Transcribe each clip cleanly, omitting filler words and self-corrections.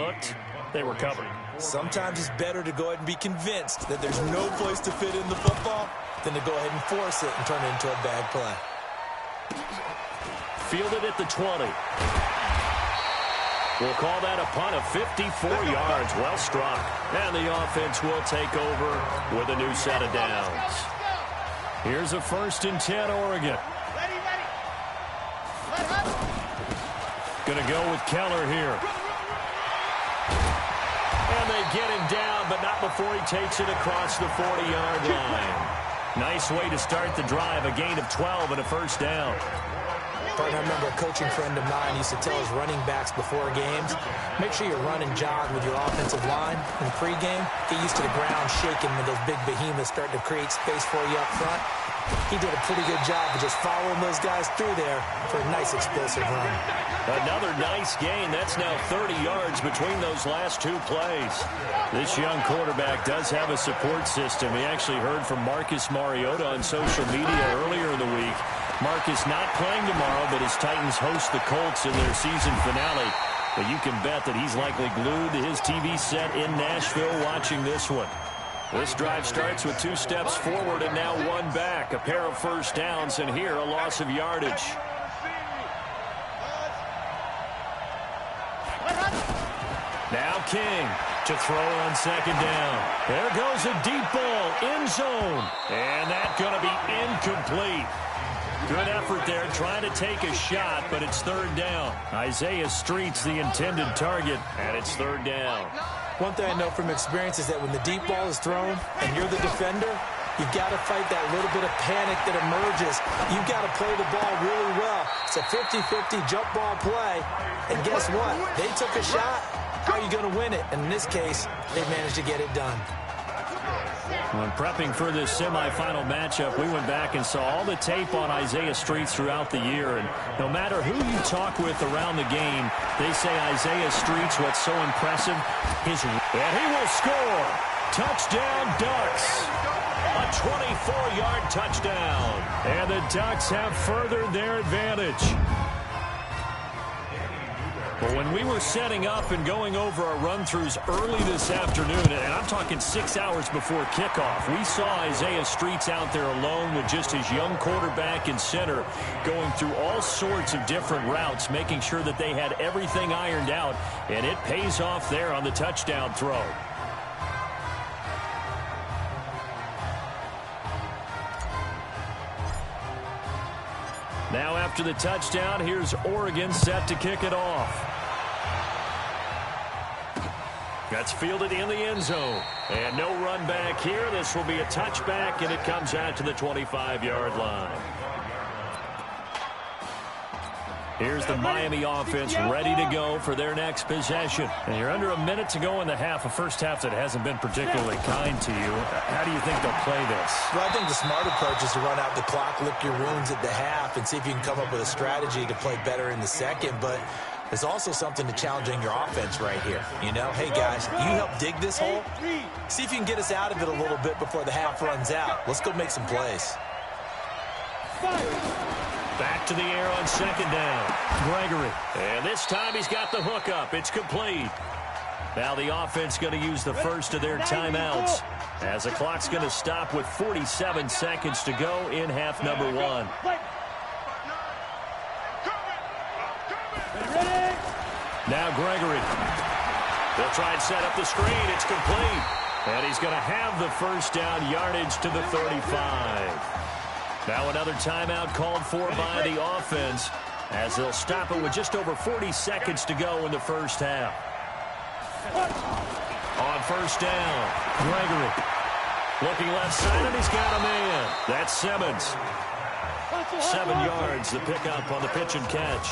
looked, they were covered. Sometimes it's better to go ahead and be convinced that there's no place to fit in the football than to go ahead and force it and turn it into a bad play. Fielded at the 20. We'll call that a punt of 54 yards. Well struck. And the offense will take over with a new set of downs. Here's a 1st and 10, Oregon. Going to go with Keller here. And they get him down, but not before he takes it across the 40-yard line. Nice way to start the drive, a gain of 12 and a 1st down. I remember a coaching friend of mine used to tell his running backs before games, make sure you run and jog with your offensive line in pregame. Get used to the ground shaking when those big behemoths start to create space for you up front. He did a pretty good job of just following those guys through there for a nice explosive run. Another nice gain. That's now 30 yards between those last 2 plays. This young quarterback does have a support system. We actually heard from Marcus Mariota on social media earlier in the week. Marcus not playing tomorrow, but his Titans host the Colts in their season finale. But you can bet that he's likely glued to his TV set in Nashville watching this one. This drive starts with 2 steps forward and now 1 back. A pair of 1st downs, and here a loss of yardage. Now King to throw on 2nd down. There goes a deep ball, end zone. And that's going to be incomplete. Good effort there, trying to take a shot, but it's 3rd down. Isaiah Street's the intended target, and it's 3rd down. One thing I know from experience is that when the deep ball is thrown and you're the defender, you've got to fight that little bit of panic that emerges. You've got to play the ball really well. It's a 50-50 jump ball play. And guess what? They took a shot. How are you going to win it? And in this case, they managed to get it done. When prepping for this semifinal matchup, we went back and saw all the tape on Isaiah Streets throughout the year. And no matter who you talk with around the game, they say Isaiah Streets, what's so impressive, and he will score. Touchdown, Ducks. A 24-yard touchdown. And the Ducks have furthered their advantage. But when we were setting up and going over our run-throughs early this afternoon, and I'm talking 6 hours before kickoff, we saw Isaiah Streets out there alone with just his young quarterback and center going through all sorts of different routes, making sure that they had everything ironed out, and it pays off there on the touchdown throw. Now after the touchdown, here's Oregon set to kick it off. That's fielded in the end zone. And no run back here. This will be a touchback, and it comes out to the 25-yard line. Here's the Miami offense ready to go for their next possession. And you're under a minute to go in the half, a first half that hasn't been particularly kind to you. How do you think they'll play this? Well, I think the smart approach is to run out the clock, lick your wounds at the half, and see if you can come up with a strategy to play better in the second. But there's also something to challenging your offense right here. You know, hey, guys, you help dig this hole. See if you can get us out of it a little bit before the half runs out. Let's go make some plays. Back to the air on 2nd down. Gregory. And this time he's got the hook up. It's complete. Now the offense going to use the first of their timeouts as the clock's going to stop with 47 seconds to go in half number 1. Now Gregory. They'll try and set up the screen. It's complete. And he's going to have the first down, yardage to the 35. Now another timeout called for by the offense as they'll stop it with just over 40 seconds to go in the first half. On 1st down, Gregory. Looking left side, and he's got a man. That's Simmons. 7 yards, the pickup on the pitch and catch.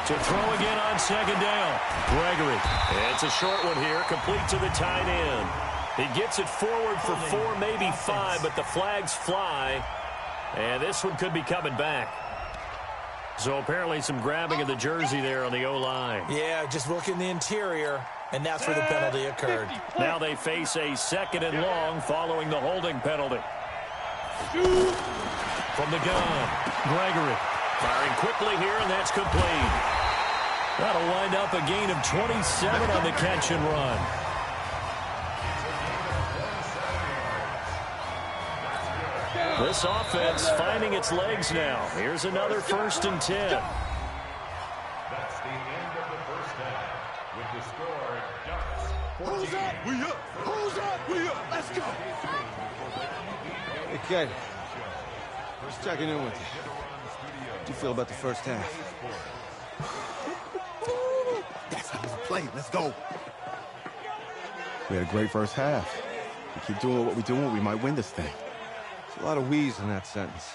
To throw again on 2nd down, Gregory. It's a short one here, complete to the tight end. He gets it forward for 4, maybe 5, but the flags fly. And this one could be coming back. So apparently some grabbing of the jersey there on the O-line. Yeah, just look in the interior, and that's where the penalty occurred. Now they face a 2nd and long following the holding penalty. From the gun, Gregory. Firing quickly here, and that's complete. That'll wind up a gain of 27 on the catch and run. This offense finding its legs now. Here's another 1st and 10. That's the end of the first half. With the score, Ducks 14. Who's up? We up. Who's up? We up. Let's go. Hey, Ked. Just checking in with you. How do you feel about the first half? That's how we play. Let's go. We had a great first half. We keep doing what we're doing, we might win this thing. There's a lot of we's in that sentence.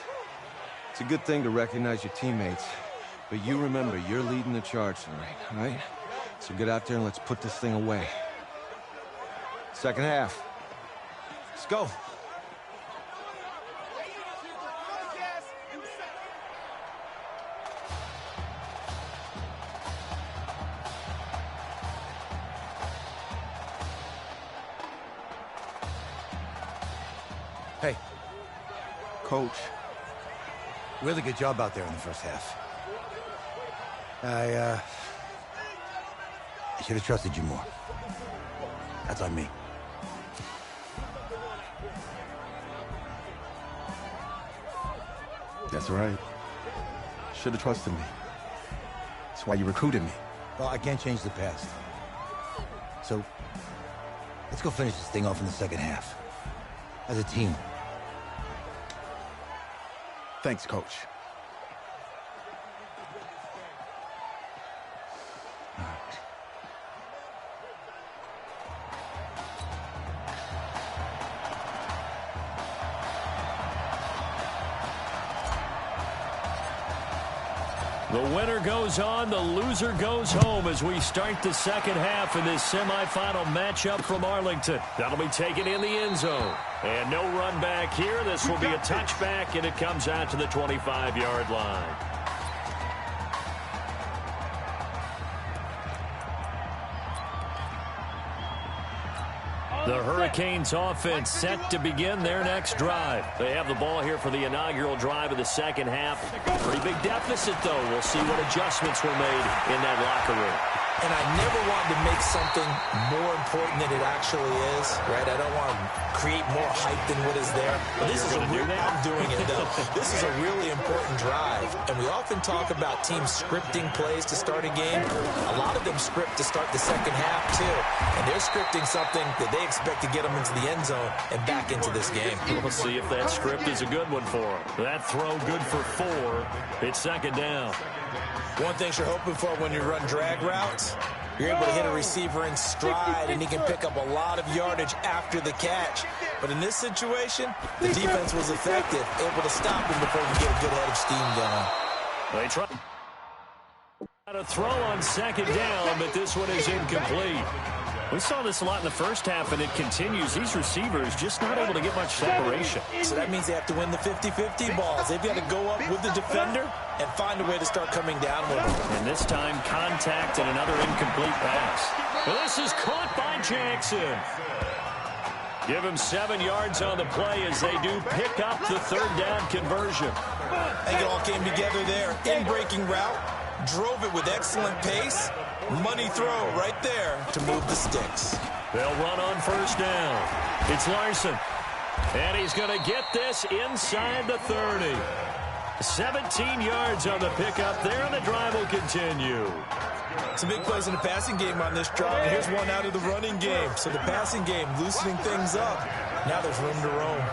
It's a good thing to recognize your teammates, but you remember, you're leading the charge tonight, all right? So get out there and let's put this thing away. Second half. Let's go. Hey, Coach, really good job out there in the first half. I should have trusted you more. That's on me. that's right. Should have trusted me. That's why you recruited me. Well, I can't change the past. So, let's go finish this thing off in the second half. As a team. Thanks, Coach. The winner goes on, the loser goes home as we start the second half in this semifinal matchup from Arlington. That'll be taken in the end zone. And no run back here. This will be a touchback, and it comes out to the 25-yard line. The Hurricanes offense set to begin their next drive. They have the ball here for the inaugural drive of the second half. Pretty big deficit, though. We'll see what adjustments were made in that locker room. And I never wanted to make something more important than it actually is, right? I don't want to create more hype than what is there. But this is I'm doing it, though. This is a really important drive. And we often talk about teams scripting plays to start a game. A lot of them script to start the second half, too. And they're scripting something that they expect to get them into the end zone and back into this game. We'll see if that script is a good one for them. That throw good for 4. It's second down. One thing you're hoping for when you run drag routes, you're able to hit a receiver in stride, and he can pick up a lot of yardage after the catch. But in this situation, the defense was effective, able to stop him before we get a good head of steam going. They try to throw on second down, but this one is incomplete. We saw this a lot in the first half, and it continues. These receivers just not able to get much separation. So that means they have to win the 50-50 balls. They've got to go up with the defender and find a way to start coming down with him. And this time, contact and another incomplete pass. Well, this is caught by Jackson. Give him 7 yards on the play as they do pick up the third down conversion. I think it all came together there. In-breaking route, drove it with excellent pace. Money throw right there to move the sticks. They'll run on first down. It's Larson. And he's going to get this inside the 30. 17 yards on the pickup there, and the drive will continue. Some big plays in the passing game on this drive, and here's one out of the running game. So the passing game loosening things up. Now there's room to roam.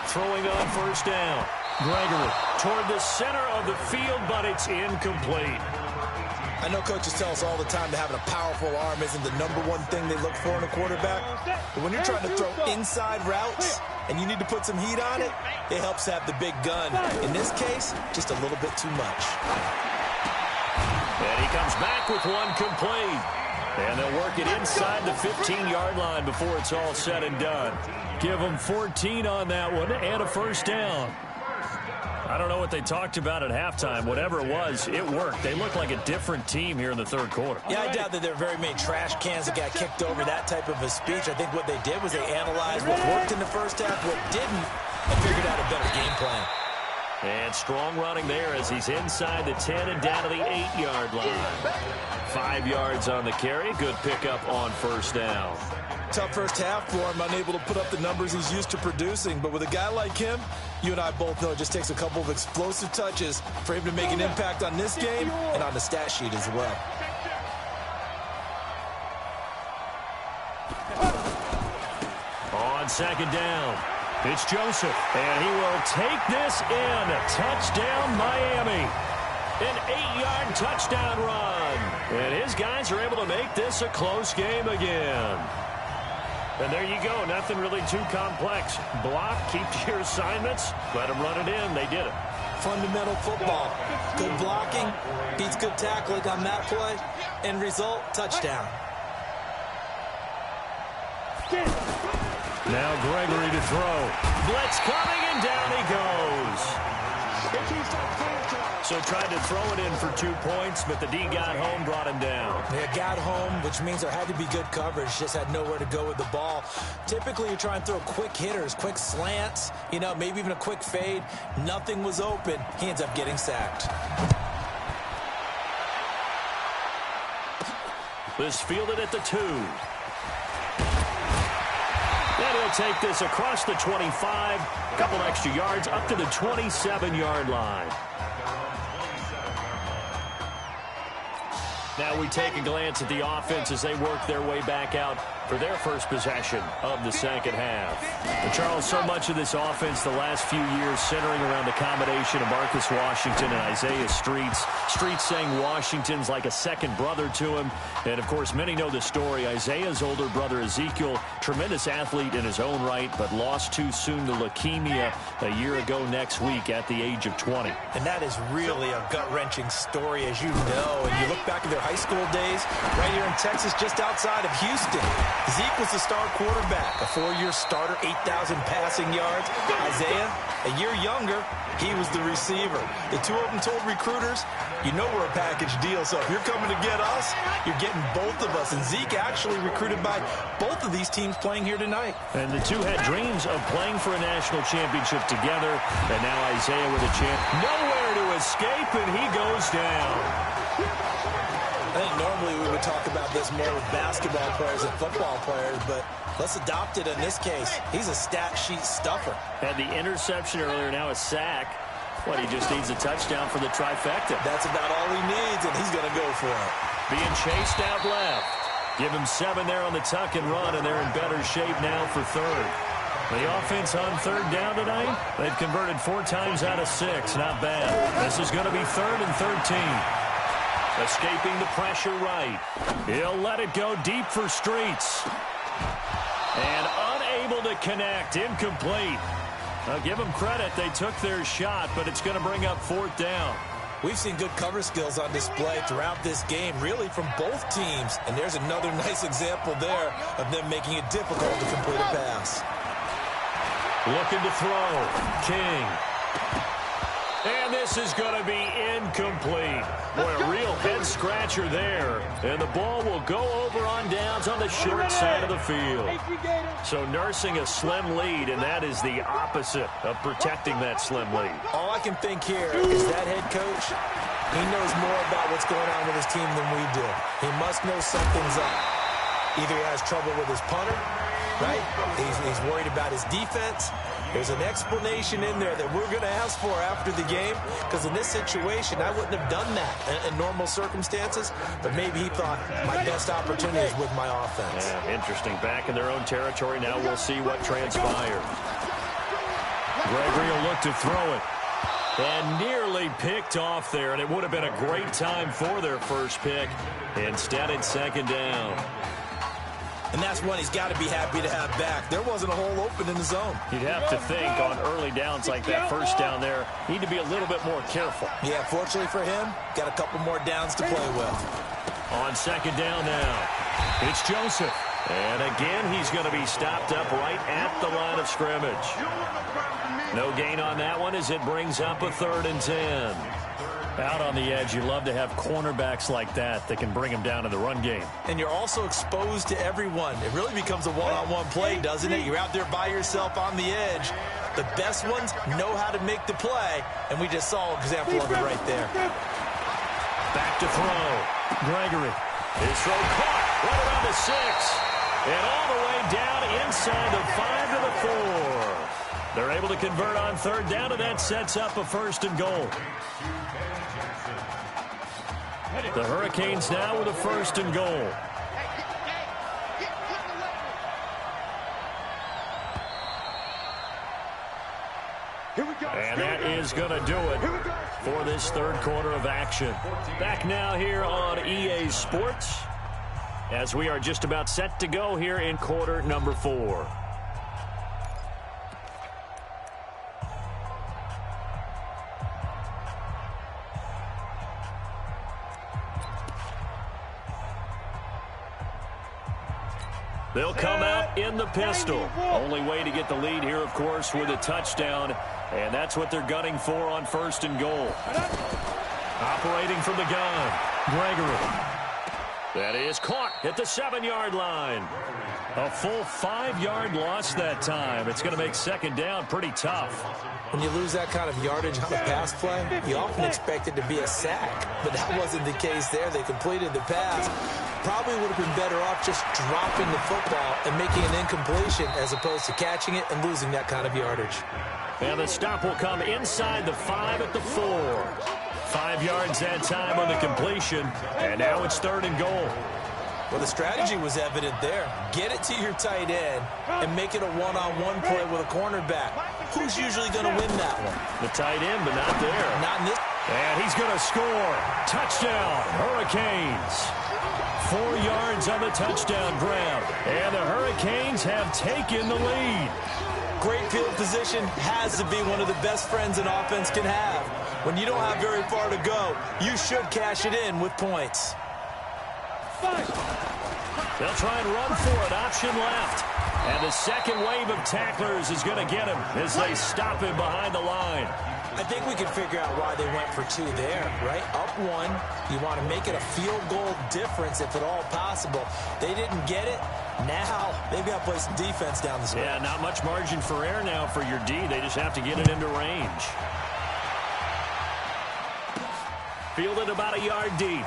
Throwing on first down. Gregory toward the center of the field, but it's incomplete. I know coaches tell us all the time that having a powerful arm isn't the #1 thing they look for in a quarterback. But when you're trying to throw inside routes and you need to put some heat on it, it helps to have the big gun. In this case, just a little bit too much. And he comes back with one complete. And they'll work it inside the 15-yard line before it's all said and done. Give them 14 on that one and a first down. I don't know what they talked about at halftime. Whatever it was, it worked. They look like a different team here in the third quarter. Yeah, I doubt that there are very many trash cans that got kicked over, that type of a speech. I think what they did was they analyzed what worked in the first half, what didn't, and figured out a better game plan. And strong running there as he's inside the 10 and down to the 8-yard line. 5 yards on the carry. Good pickup on first down. Tough first half for him, unable to put up the numbers he's used to producing. But with a guy like him, you and I both know it just takes a couple of explosive touches for him to make an impact on this game and on the stat sheet as well. On second down, it's Joseph, and he will take this in. Touchdown, Miami. An 8-yard touchdown run. And his guys are able to make this a close game again. And there you go. Nothing really too complex. Block, keep to your assignments, let them run it in. They did it. Fundamental football. Good blocking, beats good tackling on that play. End result, touchdown. Now Gregory to throw. Blitz coming, and down he goes. So tried to throw it in for 2 points, but the D got home, brought him down. Yeah, got home, which means there had to be good coverage. Just had nowhere to go with the ball. Typically, you try and throw quick hitters, quick slants, you know, maybe even a quick fade. Nothing was open. He ends up getting sacked. This fielded at the 2. And he'll take this across the 25, a couple extra yards up to the 27-yard line. Now we take a glance at the offense as they work their way back out for their first possession of the second half. And Charles, so much of this offense the last few years centering around the combination of Marcus Washington and Isaiah Streets. Streets saying Washington's like a second brother to him. And, of course, many know the story. Isaiah's older brother, Ezekiel, tremendous athlete in his own right, but lost too soon to leukemia a year ago next week at the age of 20. And that is really a gut-wrenching story, as you know. And you look back at their high school days, right here in Texas, just outside of Houston. Zeke was the star quarterback, a 4-year starter, 8,000 passing yards. Isaiah, a year younger, he was the receiver. The two of them told recruiters, you know we're a package deal, so if you're coming to get us, you're getting both of us. And Zeke actually recruited by both of these teams playing here tonight. And the two had dreams of playing for a national championship together. And now Isaiah with a chance. Nowhere to escape, and he goes down. I think normally we would talk about this more with basketball players and football players, but let's adopt it in this case. He's a stat sheet stuffer. Had the interception earlier, now a sack. What, he just needs a touchdown for the trifecta. That's about all he needs, and he's going to go for it. Being chased out left. Give him 7 there on the tuck and run, and they're in better shape now for third. The offense on third down tonight, they've converted 4 times out of 6. Not bad. This is going to be 3rd and 13. Escaping the pressure right. He'll let it go deep for Streets. And unable to connect. Incomplete. I'll give them credit. They took their shot, but it's going to bring up 4th down. We've seen good cover skills on display throughout this game, really from both teams. And there's another nice example there of them making it difficult to complete a pass. Looking to throw. King. And this is going to be incomplete. Boy, a real head-scratcher there. And the ball will go over on downs on the short side of the field. So nursing a slim lead, and that is the opposite of protecting that slim lead. All I can think here is that head coach, he knows more about what's going on with his team than we do. He must know something's up. Either he has trouble with his punter, right? He's worried about his defense. There's an explanation in there that we're going to ask for after the game, because in this situation, I wouldn't have done that in normal circumstances, but maybe he thought my best opportunity is with my offense. Yeah, interesting. Back in their own territory. Now we'll see what transpires. Gregory will look to throw it. And nearly picked off there, and it would have been a great time for their first pick. Instead, it's 2nd down. And that's one he's got to be happy to have back. There wasn't a hole open in the zone. You'd have to think on early downs like that first down there, need to be a little bit more careful. Yeah, fortunately for him, got a couple more downs to play with. On 2nd down now, it's Joseph. And again, he's going to be stopped up right at the line of scrimmage. No gain on that one as it brings up a 3rd and 10. Out on the edge, you love to have cornerbacks like that can bring him down in the run game. And you're also exposed to everyone. It really becomes a one-on-one play, doesn't it? You're out there by yourself on the edge. The best ones know how to make the play, and we just saw an example of it right there. Back to throw. Gregory. His throw caught right around the 6. And all the way down inside the 5 to the 4. They're able to convert on third down, and that sets up a 1st and goal. The Hurricanes now with a 1st and goal. And that is going to do it for this 3rd quarter of action. Back now here on EA Sports as we are just about set to go here in quarter number 4. They'll come out in the pistol. Only way to get the lead here, of course, with a touchdown. And that's what they're gunning for on 1st and goal. Operating from the gun, Gregory. That is caught at the 7-yard line. A full 5-yard loss that time. It's going to make 2nd down pretty tough. When you lose that kind of yardage on a pass play, you often expect it to be a sack. But that wasn't the case there. They completed the pass. Probably would have been better off just dropping the football and making an incompletion as opposed to catching it and losing that kind of yardage. And the stop will come inside the 5 at the 4. 5 yards that time on the completion. And now it's 3rd and goal. Well, the strategy was evident there. Get it to your tight end and make it a one-on-one play with a cornerback. Who's usually going to win that one? The tight end, but not there. Not in this. And he's going to score. Touchdown, Hurricanes. 4 yards on the touchdown grab. And the Hurricanes have taken the lead. Great field position has to be one of the best friends an offense can have. When you don't have very far to go, you should cash it in with points. They'll try and run for it. Option left. And the second wave of tacklers is going to get him as they stop him behind the line. I think we can figure out why they went for 2 there, right? Up 1, you want to make it a field goal difference if at all possible. They didn't get it. Now they've got to play some defense down the stretch. Yeah, not much margin for error now for your D. They just have to get it into range. Fielded about a yard deep.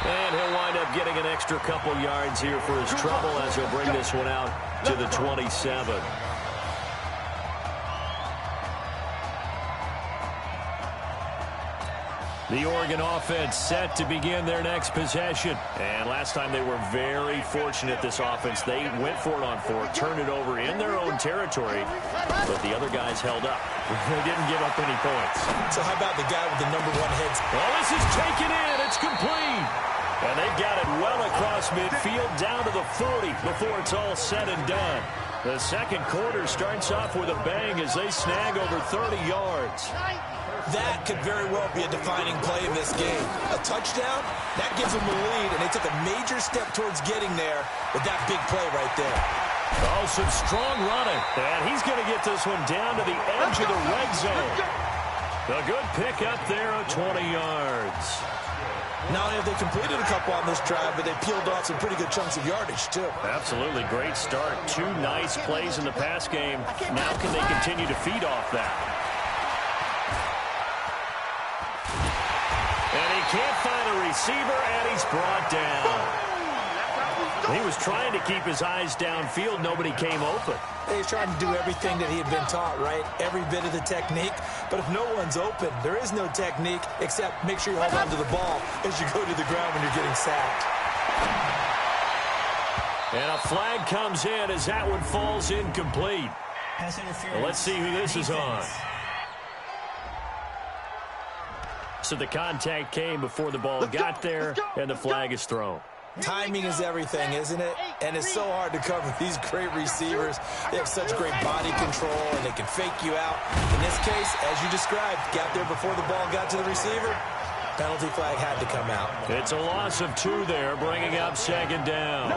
And he'll wind up getting an extra couple yards here for his trouble as he'll bring this one out to the 27. The Oregon offense set to begin their next possession. And last time they were very fortunate, this offense. They went for it on 4, turned it over in their own territory, but the other guys held up. They didn't give up any points. So how about the guy with the number 1 head? Well, this is taken in. It's complete. And they've got it well across midfield down to the 40 before it's all said and done. The 2nd quarter starts off with a bang as they snag over 30 yards. That could very well be a defining play in this game. A touchdown, that gives them the lead, and they took a major step towards getting there with that big play right there. Oh, some strong running. And he's going to get this one down to the edge of the red zone. A good pick up there of 20 yards. Not only have they completed a couple on this drive, but they peeled off some pretty good chunks of yardage, too. Absolutely. Great start. 2 nice plays in the pass game. Now can they continue to feed off that? And he can't find a receiver, and he's brought down. He was trying to keep his eyes downfield. Nobody came open. He's trying to do everything that he had been taught, right? Every bit of the technique. But if no one's open, there is no technique except make sure you hold on to the ball as you go to the ground when you're getting sacked. And a flag comes in as that one falls incomplete. Well, let's see who this is on. So the contact came before the ball got there, and the flag is thrown. Timing is everything, isn't it? And it's so hard to cover these great receivers. They have such great body control, and they can fake you out. In this case, as you described, got there before the ball got to the receiver. Penalty flag had to come out. It's a loss of 2 there, bringing up 2nd down.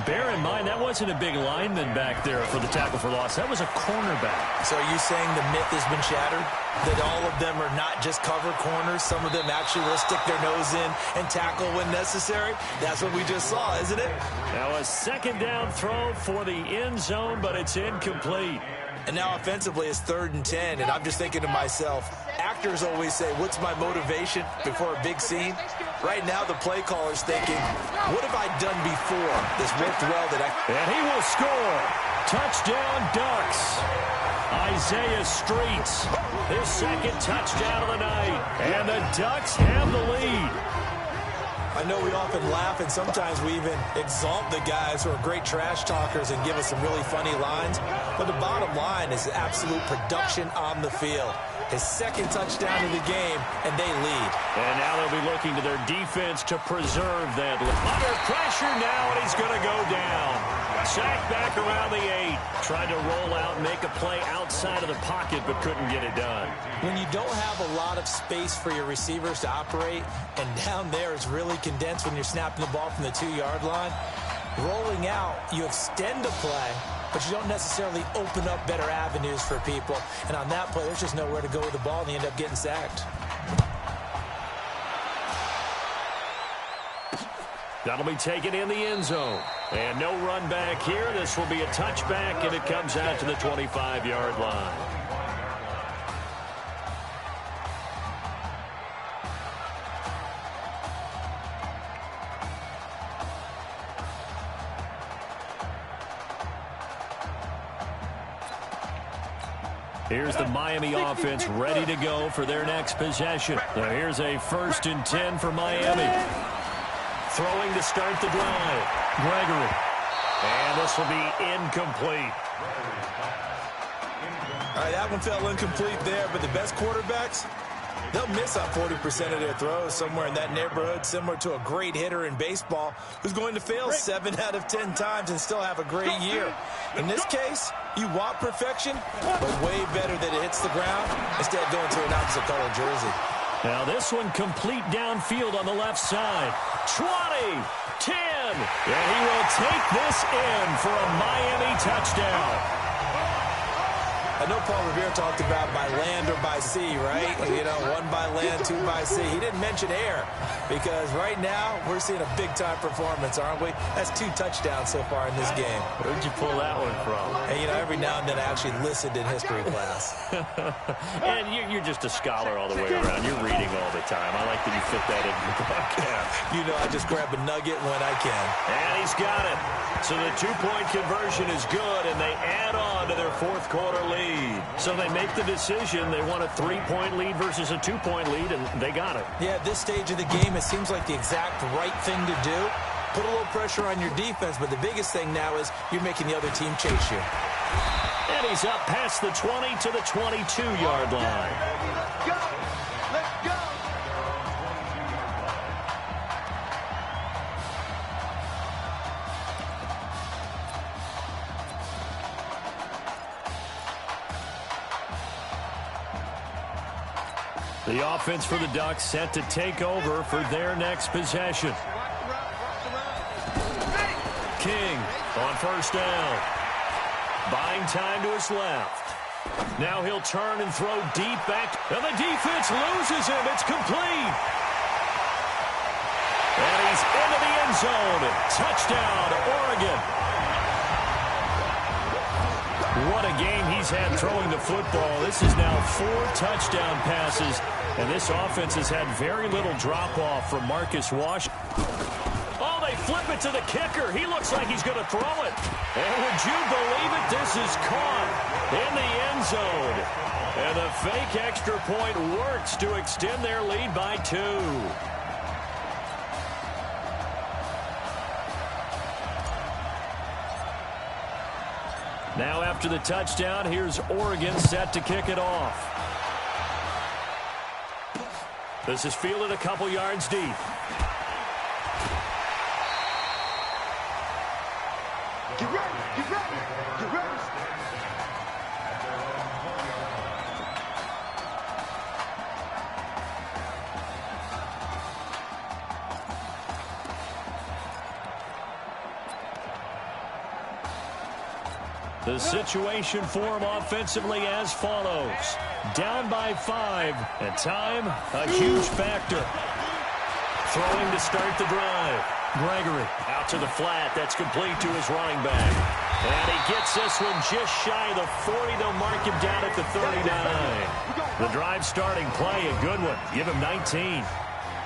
bear in mind, that wasn't a big lineman back there for the tackle for loss. That was a cornerback. So are you saying the myth has been shattered? That all of them are not just cover corners? Some of them actually will stick their nose in and tackle when necessary? That's what we just saw, isn't it? Now a second down throw for the end zone, but it's incomplete. And now offensively it's 3rd and 10, and I'm just thinking to myself, actors always say, what's my motivation before a big scene? Right now the play caller's thinking, what have I done before? This worked well that And he will score. Touchdown Ducks. Isaiah Streets, his second touchdown of the night. And the Ducks have the lead. I know we often laugh, and sometimes we even exalt the guys who are great trash talkers and give us some really funny lines. But the bottom line is absolute production on the field. His second touchdown of the game, and they lead. And now they'll be looking to their defense to preserve that. Under pressure now, and he's going to go down. Sacked back around the 8. Tried to roll out and make a play outside of the pocket, but couldn't get it done. When you don't have a lot of space for your receivers to operate, and down there is really condensed when you're snapping the ball from the 2-yard line, rolling out, you extend the play, but you don't necessarily open up better avenues for people. And on that play, there's just nowhere to go with the ball, and they end up getting sacked. That'll be taken in the end zone. And no run back here. This will be a touchback, and it comes out to the 25-yard line. Here's the Miami offense ready to go for their next possession. Now here's a 1st and 10 for Miami. Throwing to start the drive. Gregory. And this will be incomplete. All right, that one fell incomplete there, but the best quarterbacks, they'll miss on 40% of their throws, somewhere in that neighborhood, similar to a great hitter in baseball who's going to fail 7 out of 10 times and still have a great year. In this case, you want perfection, but way better that it hits the ground instead of going to an opposite color jersey. Now this one complete downfield on the left side. 20, 10, and he will take this in for a Miami touchdown. I know Paul Revere talked about by land or by sea, right? You know, 1 by land, 2 by sea. He didn't mention air because right now we're seeing a big-time performance, aren't we? That's 2 touchdowns so far in this game. Where'd you pull that one from? And, you know, every now and then I actually listened in history class. And you're just a scholar all the way around. You're reading all the time. I like that you fit that in the broadcast. You know, I just grab a nugget when I can. And he's got it. So the 2-point conversion is good, and they add on to their 4th quarter lead. So they make the decision. They want a 3-point lead versus a 2-point lead, and they got it. Yeah, at this stage of the game, it seems like the exact right thing to do. Put a little pressure on your defense, but the biggest thing now is you're making the other team chase you. And he's up past the 20 to the 22-yard line. Let's go! Let's go! The offense for the Ducks set to take over for their next possession. King on 1st down. Buying time to his left. Now he'll turn and throw deep back. And the defense loses him. It's complete. And he's into the end zone. Touchdown, Oregon. What a game he's had throwing the football. This is now 4 touchdown passes, and this offense has had very little drop-off from Marcus Washington. Oh, they flip it to the kicker. He looks like he's going to throw it. And would you believe it? This is caught in the end zone. And the fake extra point works to extend their lead by 2. Now after the touchdown, here's Oregon set to kick it off. This is fielded a couple yards deep. Get ready! Get ready! Get ready! The situation for him offensively as follows. Down by 5, and time, a huge factor. Throwing to start the drive. Gregory out to the flat. That's complete to his running back. And he gets this one just shy of the 40. They'll mark him down at the 39. The drive starting play, a good one. Give him 19.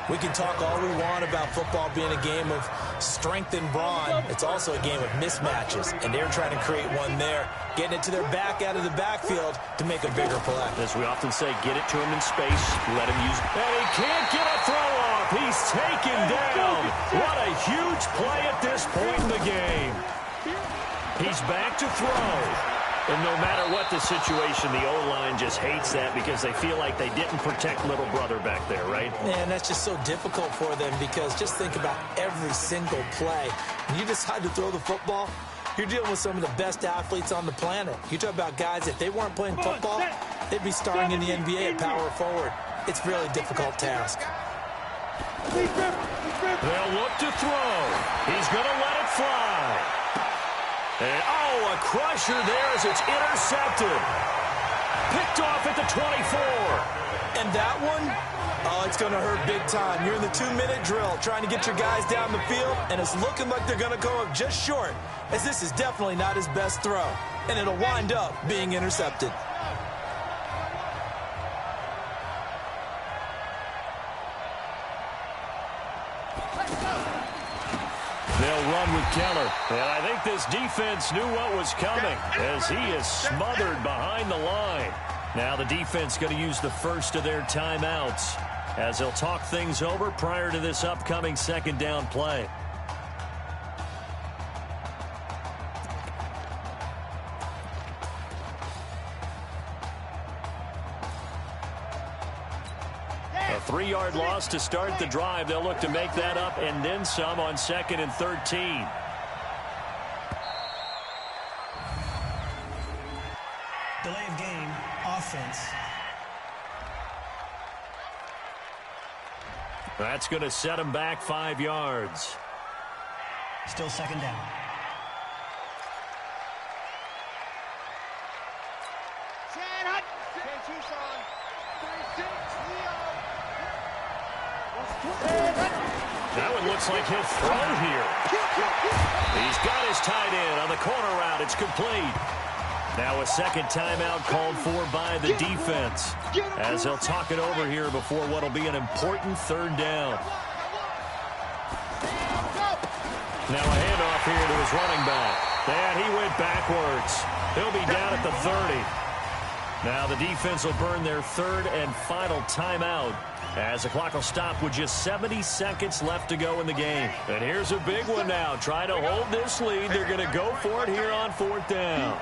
We can talk all we want about football being a game of strength and brawn. It's also a game of mismatches, and they're trying to create one there, getting it to their back out of the backfield to make a bigger play. As we often say, get it to him in space, let him use it. And he can't get a throw off. He's taken down. What a huge play at this point in the game. He's back to throw. And no matter what the situation, the O-line just hates that because they feel like they didn't protect little brother back there, right? And that's just so difficult for them because just think about every single play. When you decide to throw the football, you're dealing with some of the best athletes on the planet. You talk about guys, if they weren't playing football, they'd be starring in the NBA at power forward. It's a really difficult task. They'll look to throw. He's going to let it fly. And, oh, a crusher there as it's intercepted. Picked off at the 24. And that one, oh, it's going to hurt big time. You're in the 2-minute drill trying to get your guys down the field, and it's looking like they're going to go up just short, as this is definitely not his best throw. And it'll wind up being intercepted. They'll run with Keller. And I think this defense knew what was coming as he is smothered behind the line. Now the defense going to use the first of their timeouts as they'll talk things over prior to this upcoming second down play. A 3-yard loss to start the drive. They'll look to make that up and then some on 2nd and 13. Delay of game, offense. That's going to set them back 5 yards. Still 2nd down. That one looks like he'll throw here. He's got his tight end on the corner route. It's complete. Now a second timeout called for by the defense as they'll talk it over here before what will be an important 3rd down. Now a handoff here to his running back. And he went backwards. He'll be down at the 30. Now the defense will burn their 3rd and final timeout as the clock will stop with just 70 seconds left to go in the game. And here's a big one now. Try to hold this lead. They're going to go for it here on 4th down.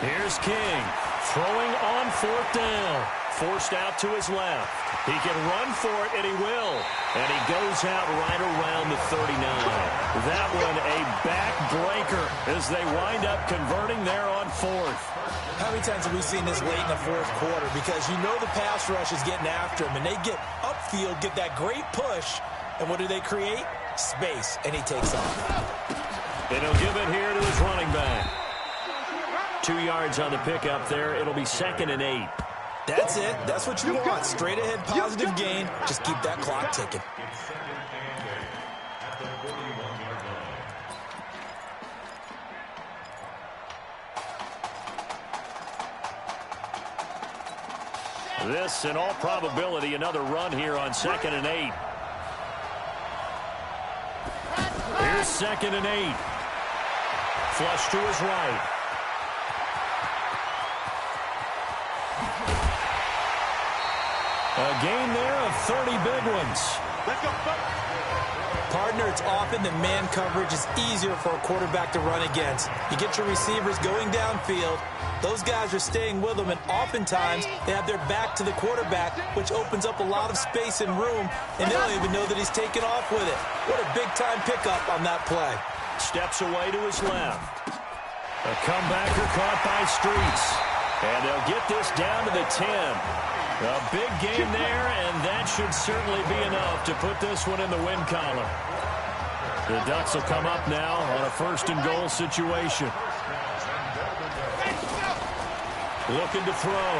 Here's King throwing on 4th down. Forced out to his left. He can run for it, and he will. And he goes out right around the 39. That one a backbreaker as they wind up converting there on 4th. How many times have we seen this late in the 4th quarter? Because you know the pass rush is getting after him, and they get upfield, get that great push, and what do they create? Space, and he takes off. And he'll give it here to his running back. 2 yards on the pickup there. It'll be 2nd and 8. That's it. That's what you want. Straight ahead, positive gain. Just keep that clock ticking. This, in all probability, another run here on 2nd and 8. Here's 2nd and 8. Flush to his right. A gain there of 30 big ones. Partner, it's often the man coverage is easier for a quarterback to run against. You get your receivers going downfield. Those guys are staying with them, and oftentimes they have their back to the quarterback, which opens up a lot of space and room, and they don't even know that he's taken off with it. What a big-time pickup on that play. Steps away to his left. A comebacker caught by Streets. And they'll get this down to the 10. A big game there, and that should certainly be enough to put this one in the win column. The Ducks will come up now on a first-and-goal situation. Looking to throw.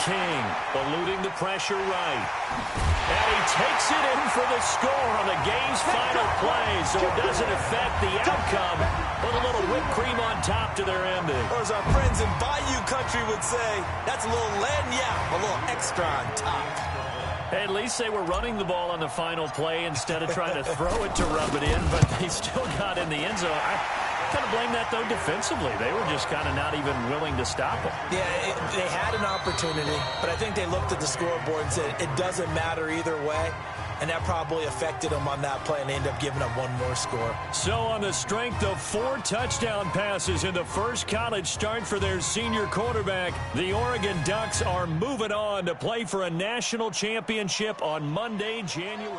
King eluding the pressure right. And he takes it in for the score on the game's final play, so it doesn't affect the outcome. Put a little whipped cream on top to their ending. Or as our friends in Bayou Country would say, that's a little lagniappe, a little extra on top. At least they were running the ball on the final play instead of trying to throw it to rub it in, but they still got in the end zone. I kind of blame that, though, defensively. They were just kind of not even willing to stop them. Yeah, they had an opportunity, but I think they looked at the scoreboard and said it doesn't matter either way, and that probably affected them on that play, and they ended up giving up one more score. So on the strength of 4 touchdown passes in the first college start for their senior quarterback, the Oregon Ducks are moving on to play for a national championship on Monday, January.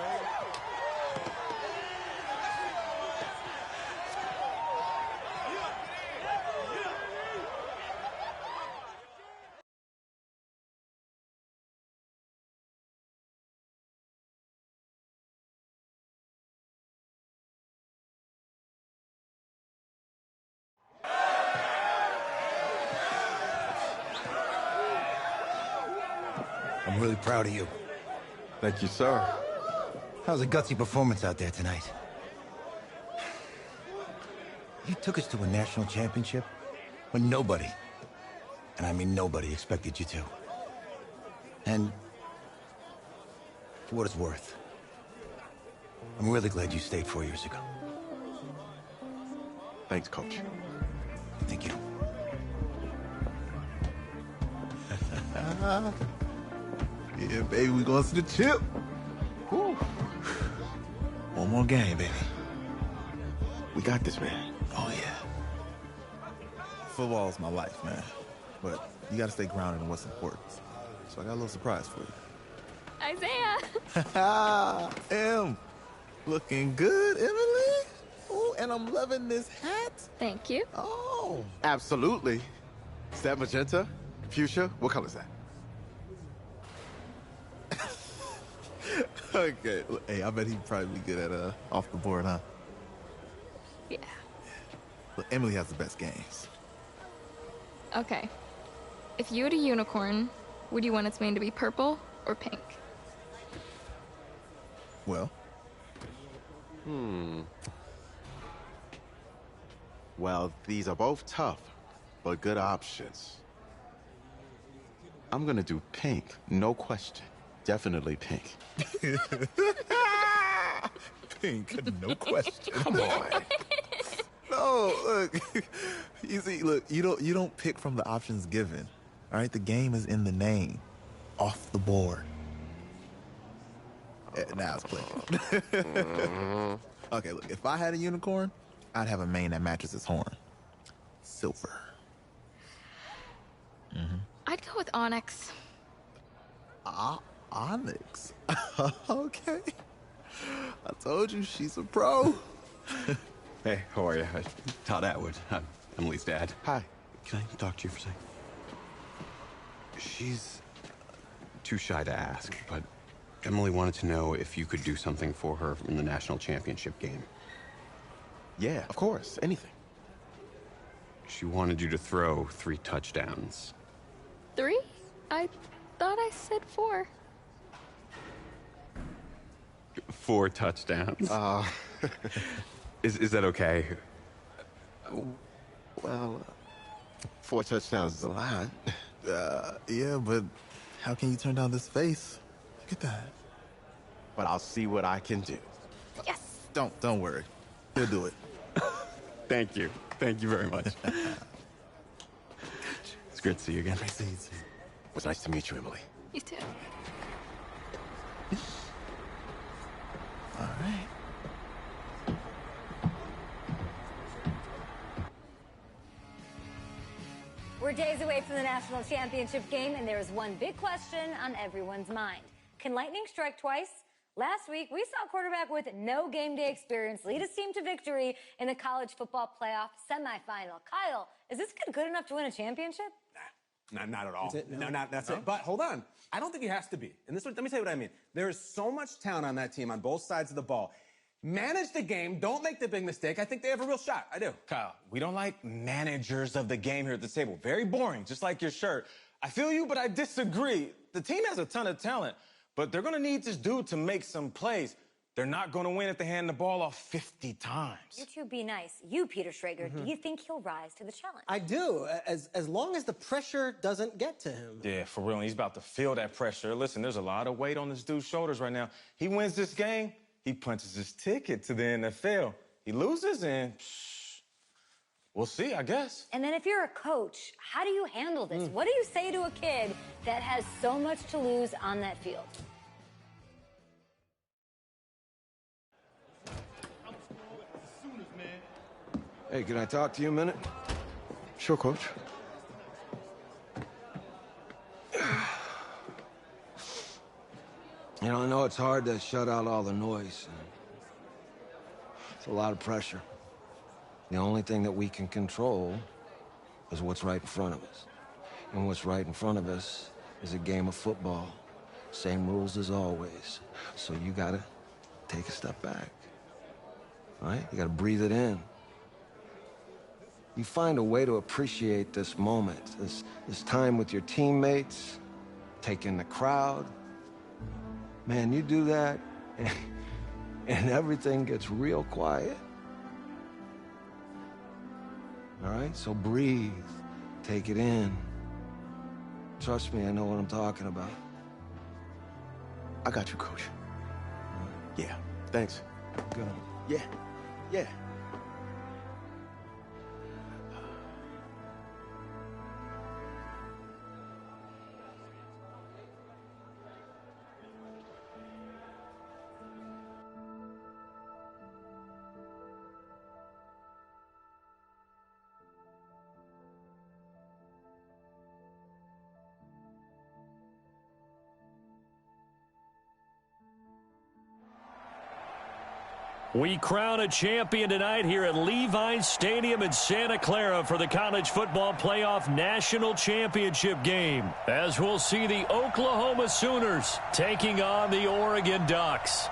I'm really proud of you. Thank you, sir. That was a gutsy performance out there tonight. You took us to a national championship when nobody, and I mean nobody, expected you to. And for what it's worth, I'm really glad you stayed 4 years ago. Thanks, Coach. Thank you. Yeah, baby, we going to the chip. Woo. One more game, baby. We got this, man. Oh, yeah. Football is my life, man. But you got to stay grounded in what's important. So I got a little surprise for you. Isaiah! Em, looking good, Emily. Oh, and I'm loving this hat. Thank you. Oh. Absolutely. Is that magenta? Fuchsia? What color is that? Okay. Hey, I bet he'd probably be good at off the board, huh? Yeah. Look, Emily has the best games. Okay. If you had a unicorn, would you want its mane to be purple or pink? Well? Well, these are both tough, but good options. I'm gonna do pink, no question. Definitely pink. Pink, no question. Come on. No, look. You see, look, you don't pick from the options given. All right, the game is in the name. Off the board. Now it's playing. Okay, look, if I had a unicorn, I'd have a mane that matches its horn. Silver. I'd go with onyx. Onyx. Okay. I told you she's a pro. Hey, how are you? Todd Atwood. I'm Emily's dad. Hi. Can I talk to you for a second? She's too shy to ask, but Emily wanted to know if you could do something for her in the national championship game. Yeah, of course. Anything. She wanted you to throw 3 touchdowns. 3? I thought I said 4. 4 touchdowns. Is that okay? Well, 4 touchdowns is a lot. Yeah, but how can you turn down this face? Look at that. But I'll see what I can do. Yes! Don't worry. He'll do it. Thank you. Thank you very much. It's great to see you again. Great to see you too. It was nice to meet you, Emily. You too. All right. We're days away from the national championship game, and there is one big question on everyone's mind. Can lightning strike twice? Last week, we saw a quarterback with no game day experience lead his team to victory in the college football playoff semifinal. Kyle, is this kid good enough to win a championship? Not at all. That's it? No, that's it. But hold on. I don't think he has to be. And let me tell you what I mean. There is so much talent on that team on both sides of the ball. Manage the game. Don't make the big mistake. I think they have a real shot. I do. Kyle, we don't like managers of the game here at the table. Very boring, just like your shirt. I feel you, but I disagree. The team has a ton of talent, but they're going to need this dude to make some plays. They're not going to win if they hand the ball off 50 times. You two be nice. You, Peter Schrager, do you think he'll rise to the challenge? I do, as long as the pressure doesn't get to him. Yeah, for real. He's about to feel that pressure. Listen, there's a lot of weight on this dude's shoulders right now. He wins this game, he punches his ticket to the NFL. He loses, and we'll see, I guess. And then if you're a coach, how do you handle this? What do you say to a kid that has so much to lose on that field? Hey, can I talk to you a minute? Sure, Coach. You know, I know it's hard to shut out all the noise. It's a lot of pressure. The only thing that we can control is what's right in front of us. And what's right in front of us is a game of football. Same rules as always. So you gotta take a step back. All right? You gotta breathe it in. You find a way to appreciate this moment, this time with your teammates, take in the crowd. Man, you do that, and everything gets real quiet. All right? So breathe, take it in. Trust me, I know what I'm talking about. I got you, Coach. Yeah, thanks. Good. Yeah. We crown a champion tonight here at Levi's Stadium in Santa Clara for the College Football Playoff National Championship game, as we'll see the Oklahoma Sooners taking on the Oregon Ducks.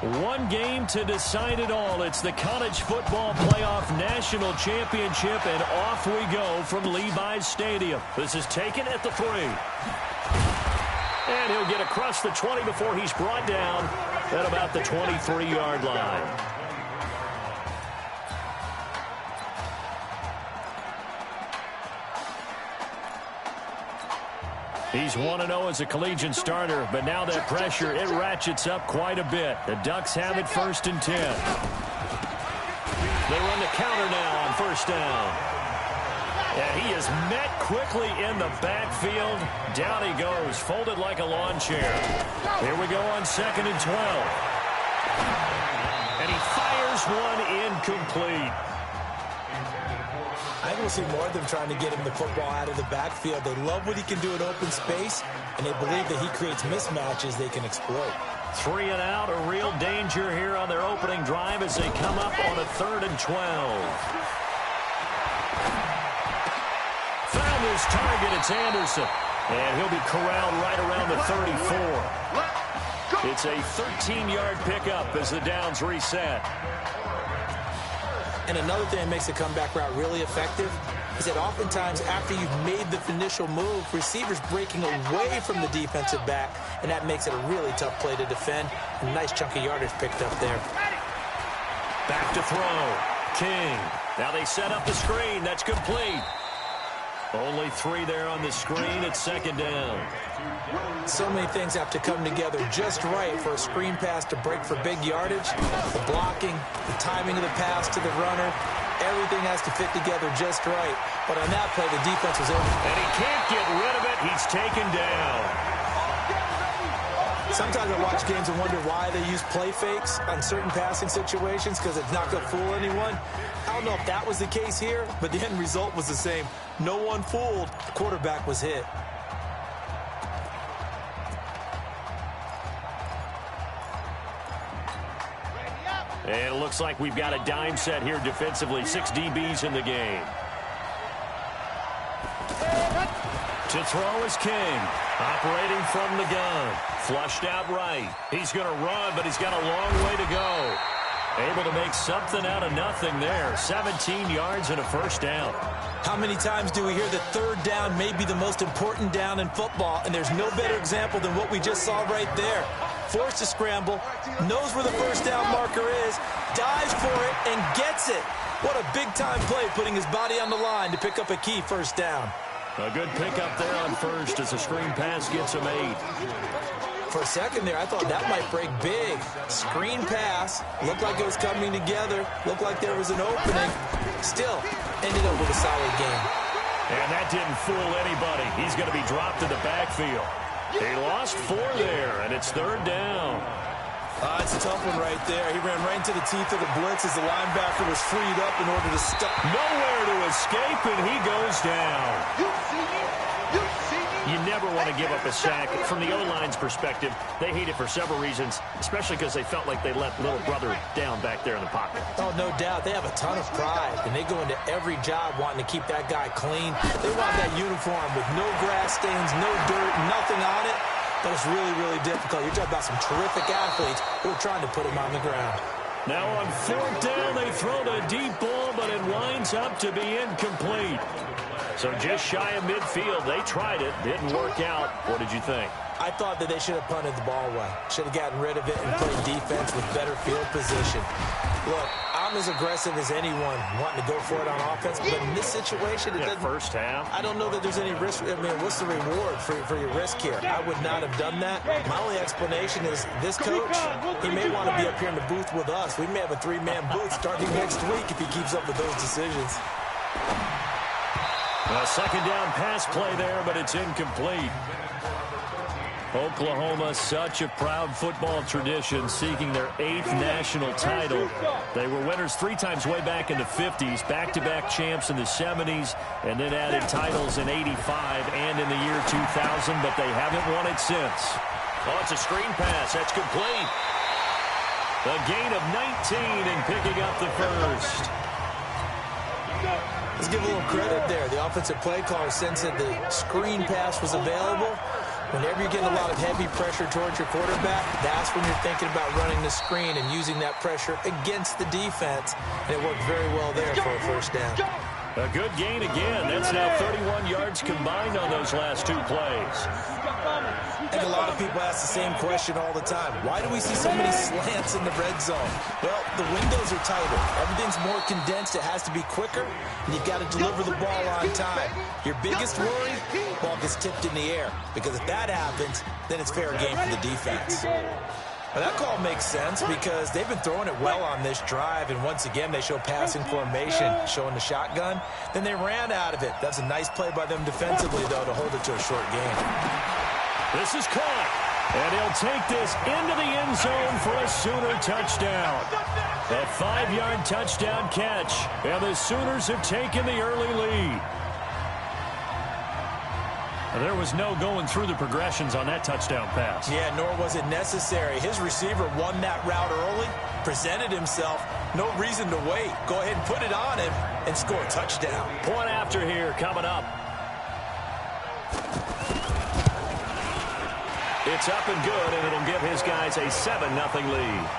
One game to decide it all. It's the College Football Playoff National Championship, and off we go from Levi's Stadium. This is taken at the 3. And he'll get across the 20 before he's brought down at about the 23-yard line. He's 1-0 as a collegiate starter, but now that pressure, it ratchets up quite a bit. The Ducks have it 1st and 10. They run the counter now on 1st down. And he is met quickly in the backfield. Down he goes, folded like a lawn chair. Here we go on 2nd and 12. And he fires one incomplete. I think we'll see more of them trying to get him the football out of the backfield. They love what he can do in open space, and they believe that he creates mismatches they can exploit. 3 and out, a real danger here on their opening drive as they come up on a 3rd and 12. Found his target, it's Anderson. And he'll be corralled right around the 34. It's a 13-yard pickup as the downs reset. And another thing that makes the comeback route really effective is that oftentimes after you've made the initial move, receivers breaking away from the defensive back, and that makes it a really tough play to defend. A nice chunk of yardage picked up there. Back to throw. King. Now they set up the screen. That's complete. Only 3 there on the screen at 2nd down. So many things have to come together just right for a screen pass to break for big yardage. The blocking, the timing of the pass to the runner, everything has to fit together just right. But on that play, the defense was open. And he can't get rid of it. He's taken down. Sometimes I watch games and wonder why they use play fakes on certain passing situations because it's not going to fool anyone. I don't know if that was the case here, but the end result was the same. No one fooled. The quarterback was hit. And it looks like we've got a dime set here defensively. 6 DBs in the game. To throw is King. Operating from the gun. Flushed out right. He's going to run, but he's got a long way to go. Able to make something out of nothing there. 17 yards and a first down. How many times do we hear that third down may be the most important down in football, and there's no better example than what we just saw right there. Forced to scramble, knows where the first down marker is, dives for it, and gets it. What a big-time play, putting his body on the line to pick up a key first down. A good pickup there on first as a screen pass gets him 8. For a second there, I thought that might break big. Screen pass. Looked like it was coming together. Looked like there was an opening. Still, ended up with a solid game. And that didn't fool anybody. He's going to be dropped to the backfield. He lost 4 there, and it's third down. It's a tough one right there. He ran right into the teeth of the blitz as the linebacker was freed up in order to stop. Nowhere to escape, and he goes down. You never want to give up a sack. From the O-line's perspective, they hate it for several reasons, especially because they felt like they let little brother down back there in the pocket. Oh, no doubt. They have a ton of pride, and they go into every job wanting to keep that guy clean. They want that uniform with no grass stains, no dirt, nothing on it. But it's really, really difficult. You're talking about some terrific athletes who are trying to put him on the ground. Now on fourth down, they throw the deep ball, but it winds up to be incomplete. So just shy of midfield. They tried it. Didn't work out. What did you think? I thought that they should have punted the ball away. Should have gotten rid of it and played defense with better field position. Look, I'm as aggressive as anyone wanting to go for it on offense, but in this situation, it doesn't. First half. I don't know that there's any risk. I mean, what's the reward for your risk here? I would not have done that. My only explanation is this coach, he may want to be up here in the booth with us. We may have a 3-man booth starting next week if he keeps up with those decisions. A second down pass play there, but it's incomplete. Oklahoma, such a proud football tradition, seeking their 8th national title. They were winners 3 times way back in the 50s, back-to-back champs in the 70s, and then added titles in 85 and in the year 2000, but they haven't won it since. Oh, it's a screen pass. That's complete. A gain of 19 and picking up the first. Let's give a little credit there. The offensive play caller sensed that the screen pass was available. Whenever you're getting a lot of heavy pressure towards your quarterback, that's when you're thinking about running the screen and using that pressure against the defense. And it worked very well there for a first down. A good gain again. That's now 31 yards combined on those last 2 plays. And a lot of people ask the same question all the time. Why do we see so many slants in the red zone? Well, the windows are tighter. Everything's more condensed. It has to be quicker, and you've got to deliver the ball on time. Your biggest worry, ball gets tipped in the air, because if that happens, then it's fair game for the defense. Well, that call makes sense because they've been throwing it well on this drive, and once again, they show passing formation, showing the shotgun. Then they ran out of it. That's a nice play by them defensively, though, to hold it to a short game. This is caught, and he'll take this into the end zone for a Sooner touchdown. A 5-yard touchdown catch, and the Sooners have taken the early lead. There was no going through the progressions on that touchdown pass. Yeah, nor was it necessary. His receiver won that route early, presented himself. No reason to wait. Go ahead and put it on him and score a touchdown. Point after here coming up. It's up and good, and it'll give his guys a 7-0 lead.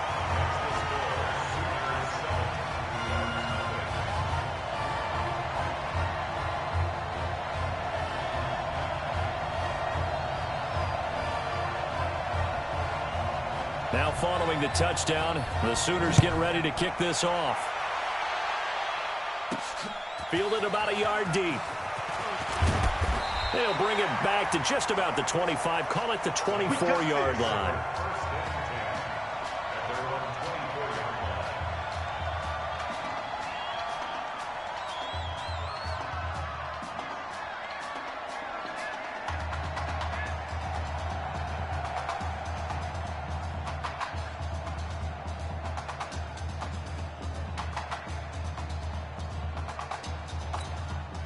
Now following the touchdown, the Sooners get ready to kick this off. Fielded about a yard deep. They'll bring it back to just about the 25. Call it the 24-yard line.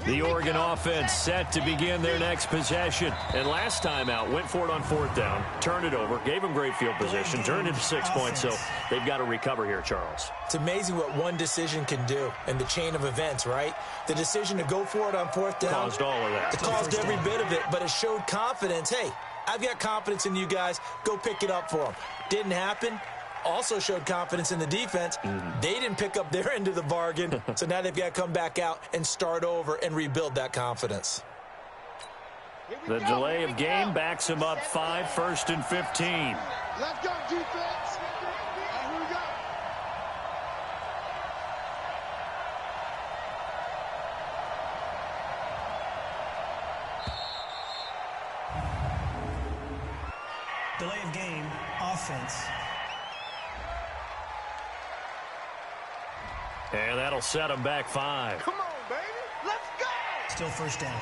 The Oregon offense set to begin their next possession. And last time out, went for it on 4th down, turned it over, gave them great field position, turned into 6 points, so they've got to recover here, Charles. It's amazing what one decision can do in the chain of events, right? The decision to go for it on 4th down. Caused all of that. It caused every bit of it, but it showed confidence. Hey, I've got confidence in you guys. Go pick it up for them. Didn't happen. Also showed confidence in the defense. They didn't pick up their end of the bargain, so now they've got to come back out and start over and rebuild that confidence. The delay of game backs them up 5, 1st and 15. Let's go, defense. Here we go. Delay of game, offense. And that'll set them back 5. Come on, baby. Let's go. Still 1st down.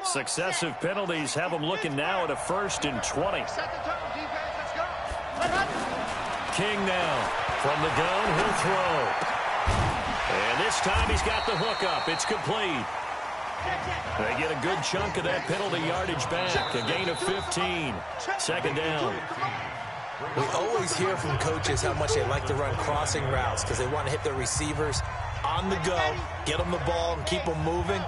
Successive penalties have them looking now at a 1st and 20. Second turn, defense. Let's go. King now from the gun. He'll throw. And this time he's got the hook up. It's complete. They get a good chunk of that penalty yardage back. A gain of 15. 2nd down. We always hear from coaches how much they like to run crossing routes because they want to hit their receivers on the go, get them the ball, and keep them moving.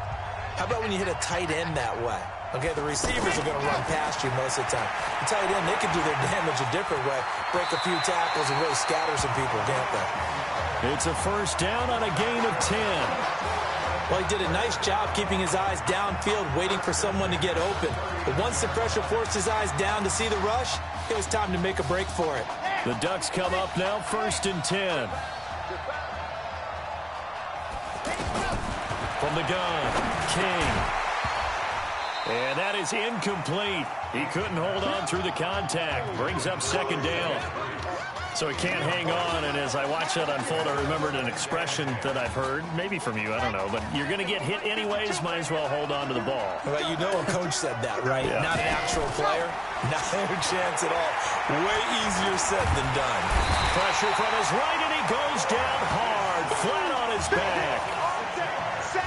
How about when you hit a tight end that way? Okay, the receivers are going to run past you most of the time. The tight end, they can do their damage a different way, break a few tackles and really scatter some people, can't they? It's a 1st down on a gain of 10. Well, he did a nice job keeping his eyes downfield, waiting for someone to get open. But once the pressure forced his eyes down to see the rush, it was time to make a break for it. The Ducks come up now 1st and 10. From the gun, King. And that is incomplete. He couldn't hold on through the contact. Brings up 2nd down. So he can't hang on, and as I watch that unfold, I remembered an expression that I've heard, maybe from you, I don't know, but you're going to get hit anyways, might as well hold on to the ball. Well, you know a coach said that, right? Yeah. Not an actual player. Not a chance at all. Way easier said than done. Pressure from his right, and he goes down hard, flat on his back.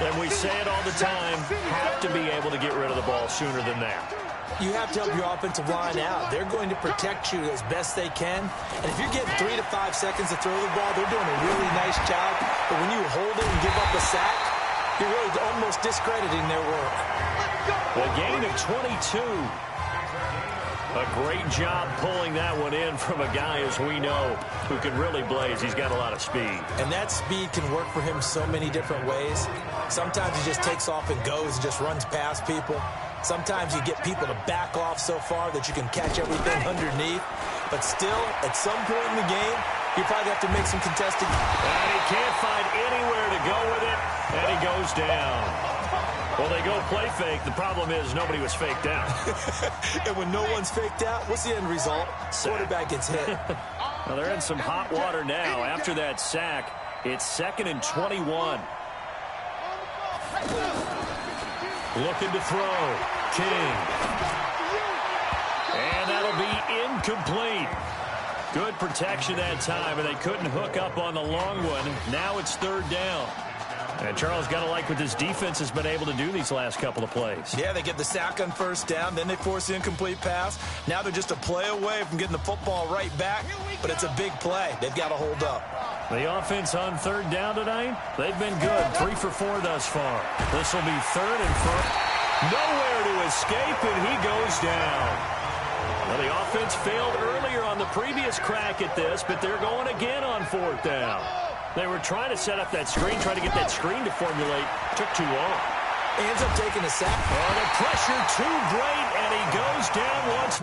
And we say it all the time, have to be able to get rid of the ball sooner than that. You have to help your offensive line out. They're going to protect you as best they can. And if you're getting 3 to 5 seconds to throw the ball, they're doing a really nice job. But when you hold it and give up a sack, you're really almost discrediting their work. A gain of 22. A great job pulling that one in from a guy, as we know, who can really blaze. He's got a lot of speed. And that speed can work for him so many different ways. Sometimes he just takes off and goes, just runs past people. Sometimes you get people to back off so far that you can catch everything underneath. But still, at some point in the game, you probably have to make some contested. And he can't find anywhere to go with it, and he goes down. Well, they go play fake. The problem is nobody was faked out. And when no one's faked out, what's the end result? Quarterback gets hit. Well, they're in some hot water now. After that sack, it's 2nd and 21. Looking to throw. King. And that'll be incomplete. Good protection that time, and they couldn't hook up on the long one. Now it's 3rd down. And Charles, got to like what this defense has been able to do these last couple of plays. Yeah, they get the sack on 1st down, then they force the incomplete pass. Now they're just a play away from getting the football right back, but it's a big play. They've got to hold up. The offense on 3rd down tonight, they've been good. 3 for 4 thus far. This will be 3rd and 1st. Nowhere to escape, and he goes down. Well, the offense failed earlier on the previous crack at this, but they're going again on 4th down. They were trying to set up that screen, trying to get that screen to formulate. Took too long. He ends up taking a sack. And the pressure too great, and he goes down once.